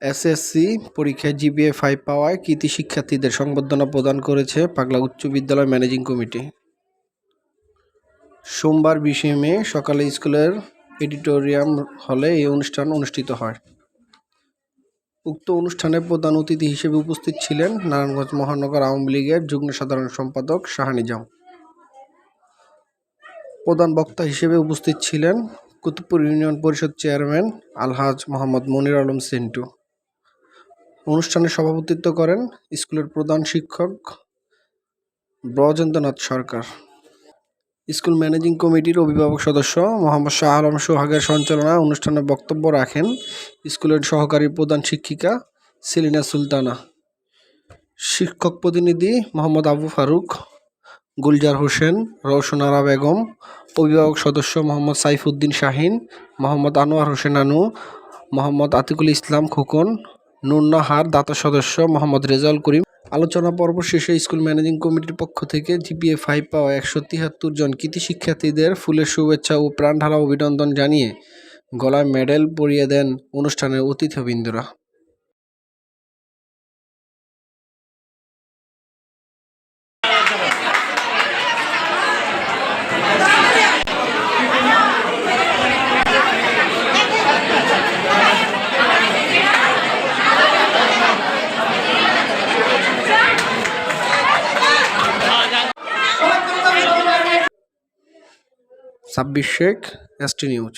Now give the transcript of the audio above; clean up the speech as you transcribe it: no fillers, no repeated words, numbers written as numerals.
SSC পরীক্ষায় GPA 5 পাওয়ায় কৃতী শিক্ষার্থীদের সংবর্ধনা প্রদান করেছে পাগলা উচ্চ বিদ্যালয় ম্যানেজিং কমিটি। সোমবার 20 মে সকালে স্কুলের অডিটোরিয়াম হলে এই অনুষ্ঠান অনুষ্ঠিত হয়। উক্ত অনুষ্ঠানে প্রধান অতিথি হিসেবে উপস্থিত ছিলেন নারায়ণগঞ্জ মহানগর আওয়ামী লীগের যুগ্ম সাধারণ সম্পাদক শাহানিজাম। প্রধান বক্তা হিসেবে উপস্থিত ছিলেন কুতুবপুর ইউনিয়ন পরিষদ চেয়ারম্যান আলহাজ মোহাম্মদ মনির আলম সেন্টু। অনুষ্ঠানে সভাপতিত্ব করেন স্কুলের প্রধান শিক্ষক ব্রজেন্দ্রনাথ সরকার। স্কুল ম্যানেজিং কমিটির অভিভাবক সদস্য মোহাম্মদ শাহ আলম সোহাগের সঞ্চালনায় অনুষ্ঠানে বক্তব্য রাখেন স্কুলের সহকারী প্রধান শিক্ষিকা সেলিনা সুলতানা, শিক্ষক প্রতিনিধি মোহাম্মদ আবু ফারুক, গুলজার হোসেন, রওশন আরা বেগম, অভিভাবক সদস্য মোহাম্মদ সাইফুদ্দিন শাহিন, মোহাম্মদ আনোয়ার হোসেন আনু, মোহাম্মদ আতিকুল ইসলাম খোকন, নুরনাহার দাতা সদস্য মোহাম্মদ রেজাউল করিম। আলোচনা পর্ব শেষে স্কুল ম্যানেজিং কমিটির পক্ষ থেকে জিপিএ 5 পাওয়া 173 জন কৃতী শিক্ষার্থীদের ফুলের শুভেচ্ছা ও প্রাণঢালা অভিনন্দন জানিয়ে গলায় মেডেল পরিয়ে দেন অনুষ্ঠানের অতিথিবৃন্দরা। 26 শেখ, এসটি নিউজ।